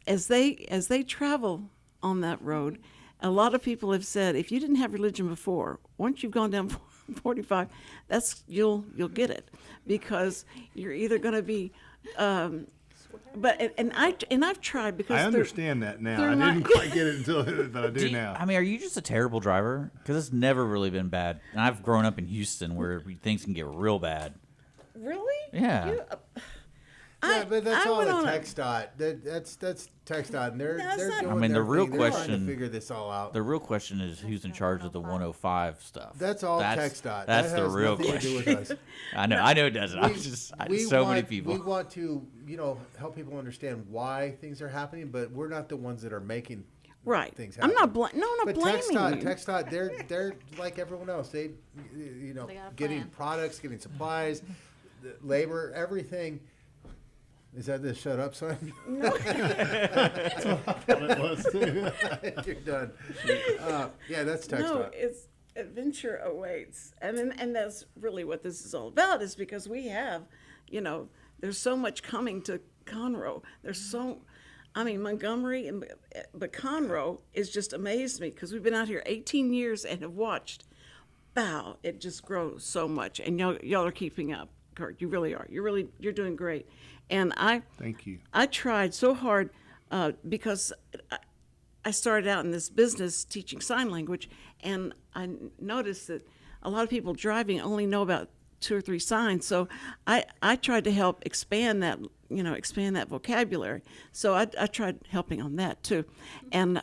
as they travel on that road, a lot of people have said, if you didn't have religion before, once you've gone down 45, you'll get it, because you're either going to be. But I've tried, because I understand that now. I didn't quite get it until, but I do now. I mean, are you just a terrible driver? Because it's never really been bad. And I've grown up in Houston, where things can get real bad. Really? Yeah. Yeah, but that's all the TxDOT. That's TxDOT, and they're doing I mean, the real thing. They're trying question. to figure this all out. The real question is who's in charge of the 105 stuff. That's all TxDOT. That's that the has real nothing question. To do with us. I know it doesn't. Many people. We want to, help people understand why things are happening, but we're not the ones that are making things happen. I'm not blaming you. TxDOT, they're like everyone else. They getting products, getting supplies, labor, everything. Is that the shut up sign? No. That's what I thought it was too. You're done. Yeah, that's TxDOT. No, it's adventure awaits, and that's really what this is all about. Is because we have, there's so much coming to Conroe. Montgomery, but Conroe is just amazed me, because we've been out here 18 years and have watched. Wow, it just grows so much, and y'all are keeping up, Kurt. You really are. You're doing great. And thank you. I tried so hard because I started out in this business teaching sign language, and I noticed that a lot of people driving only know about 2 or 3 signs. So I tried to help expand that vocabulary. So I tried helping on that too, and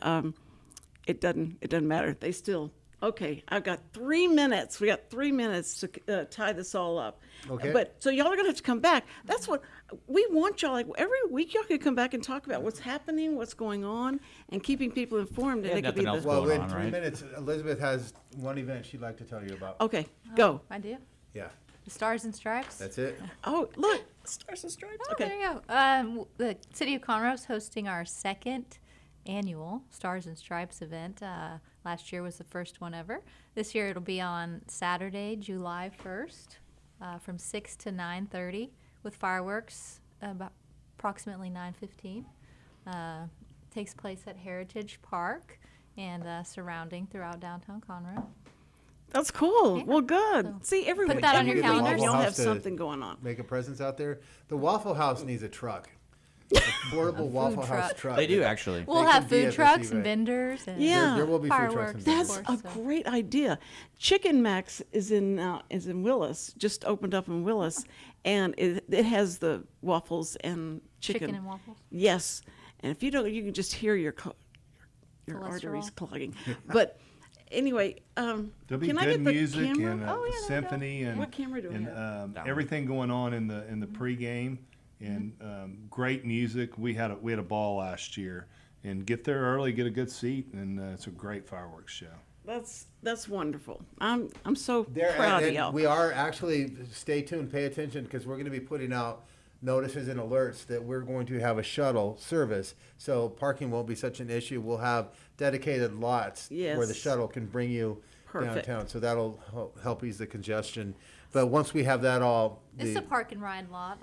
it doesn't matter. They still. Okay, I've got 3 minutes. We got 3 minutes to tie this all up. Okay. But so y'all are gonna have to come back. That's what we want y'all. Like every week, y'all could come back and talk about what's happening, what's going on, and keeping people informed. And it could be nothing else well, going in on, 3 right? minutes, Elizabeth has one event she'd like to tell you about. Okay, go. I do. Yeah, The Stars and Stripes. that's it. Oh, look, Stars and Stripes. Oh, Okay. there you go. The City of Conroe is hosting our second annual Stars and Stripes event. Last year was the first one ever. This year it'll be on Saturday, July 1st, from 6 to 9:30, with fireworks about approximately 9:15. Takes place at Heritage Park and surrounding throughout downtown Conroe. That's cool. Yeah. Well, good. So See, every put week, that on every your week calendar. y'all Waffle have House to something going on. Make a presence out there. The Waffle House needs a truck. A portable Waffle House truck. They do actually. We'll They have can be at food this trucks and event. vendors. And Yeah. There will be food trucks fireworks. and That's of a course, so. great idea. Chicken Max is in Willis. Just opened up in Willis, and it has the waffles and chicken. Chicken and waffles. Yes, and if you don't, you can just hear your Cholesterol. arteries clogging. But anyway, There'll be can I good get the music camera? and Oh, yeah, there we go. symphony and What camera do we have? everything going on in the pregame and great music. We had a ball last year, and get there early, get a good seat, and it's a great fireworks show. That's wonderful. I'm so There, proud of and y'all. we are actually, stay tuned, pay attention, because we're going to be putting out notices and alerts that we're going to have a shuttle service. So parking won't be such an issue. We'll have dedicated lots where the Yes. shuttle can bring you Perfect. downtown. So that'll help ease the congestion. But once we have that all, It's a park and ride lot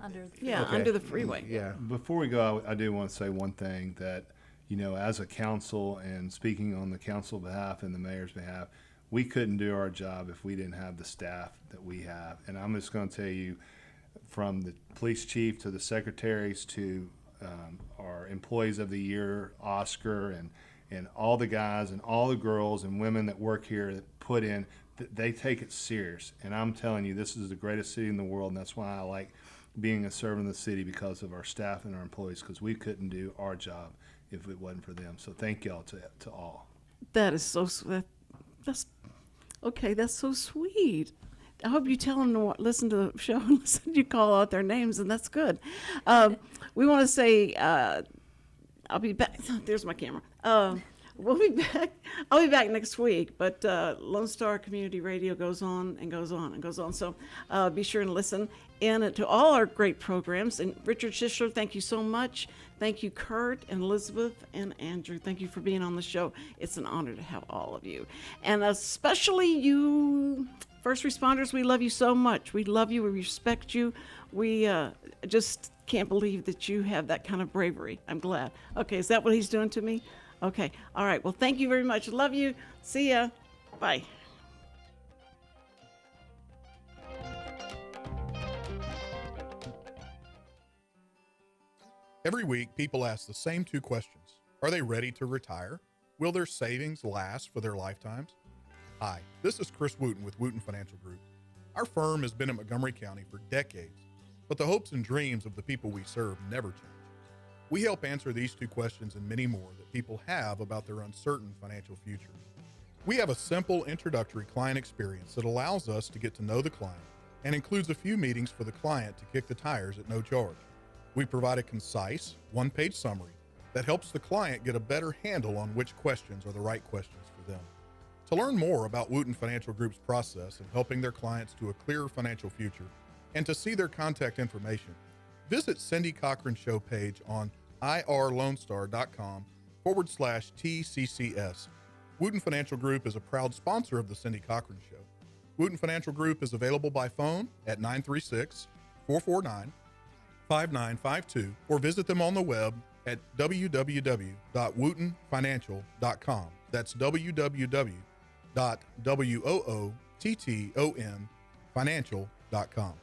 under the Yeah, Okay. under the freeway. yeah. Before we go, I do want to say one thing that, as a council and speaking on the council behalf and the mayor's behalf, we couldn't do our job if we didn't have the staff that we have. And I'm just going to tell you, from the police chief to the secretaries to our employees of the year, Oscar, and all the guys and all the girls and women that work here that put in, they take it serious. And I'm telling you, this is the greatest city in the world, and that's why I like being a servant of the city, because of our staff and our employees, because we couldn't do our job if it wasn't for them. So thank y'all to all. That is so sweet. That's okay. That's so sweet. I hope you tell them to listen to the show and listen. You call out their names, and that's good. We want to say I'll be back. There's my camera. We'll be back. I'll be back next week. But Lone Star Community Radio goes on and goes on and goes on. So be sure and listen in to all our great programs. And Richard Schishler, thank you so much. Thank you, Kurt and Elizabeth and Andrew. Thank you for being on the show. It's an honor to have all of you. And especially you first responders, we love you so much. We love you. We respect you. We just can't believe that you have that kind of bravery. I'm glad. Okay, is that what he's doing to me? Okay. All right. Well, thank you very much. Love you. See ya. Bye. Every week, people ask the same two questions. Are they ready to retire? Will their savings last for their lifetimes? Hi, this is Chris Wootton with Wootton Financial Group. Our firm has been in Montgomery County for decades, but the hopes and dreams of the people we serve never change. We help answer these two questions and many more that people have about their uncertain financial future. We have a simple introductory client experience that allows us to get to know the client and includes a few meetings for the client to kick the tires at no charge. We provide a concise, one-page summary that helps the client get a better handle on which questions are the right questions for them. To learn more about Wootton Financial Group's process in helping their clients to a clearer financial future and to see their contact information, visit Cindy Cochran's show page on irlonestar.com/TCCS. Wootton Financial Group is a proud sponsor of the Cindy Cochran Show. Wootton Financial Group is available by phone at 936-449-5952 or visit them on the web at www.woottonfinancial.com. That's www.woottonfinancial.com.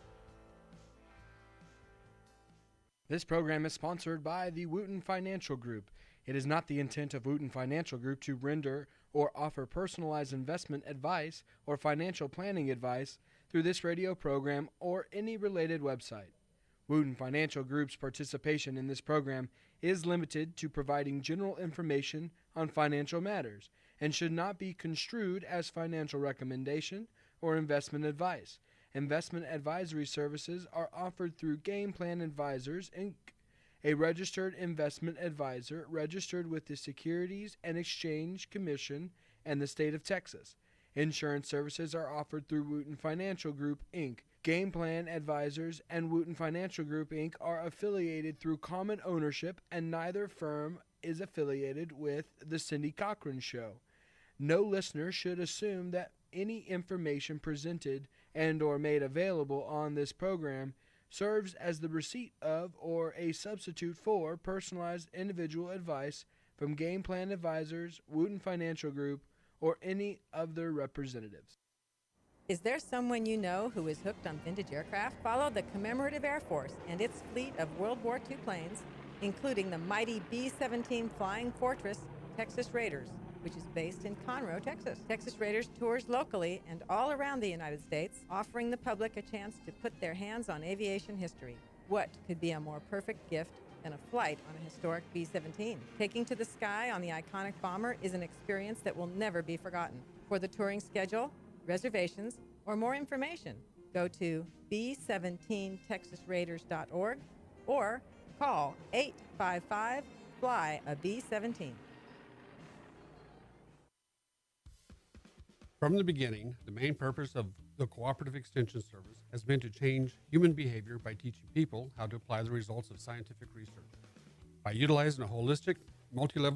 This program is sponsored by the Wootton Financial Group. It is not the intent of Wootton Financial Group to render or offer personalized investment advice or financial planning advice through this radio program or any related website. Wootton Financial Group's participation in this program is limited to providing general information on financial matters and should not be construed as financial recommendation or investment advice. Investment advisory services are offered through Game Plan Advisors, Inc., a registered investment advisor registered with the Securities and Exchange Commission and the state of Texas. Insurance services are offered through Wootton Financial Group, Inc. Game Plan Advisors and Wootton Financial Group, Inc. are affiliated through common ownership, and neither firm is affiliated with The Cindy Cochran Show. No listener should assume that any information presented and or made available on this program serves as the receipt of or a substitute for personalized individual advice from Game Plan Advisors, Wootton Financial Group, or any of their representatives. Is there someone you know who is hooked on vintage aircraft? Follow the Commemorative Air Force and its fleet of World War II planes, including the mighty B-17 Flying Fortress Texas Raiders, which is based in Conroe, Texas. Texas Raiders tours locally and all around the United States, offering the public a chance to put their hands on aviation history. What could be a more perfect gift than a flight on a historic B-17? Taking to the sky on the iconic bomber is an experience that will never be forgotten. For the touring schedule, reservations, or more information, go to b17texasraiders.org or call 855 fly a B-17. From the beginning, the main purpose of the Cooperative Extension Service has been to change human behavior by teaching people how to apply the results of scientific research. By utilizing a holistic, multi-level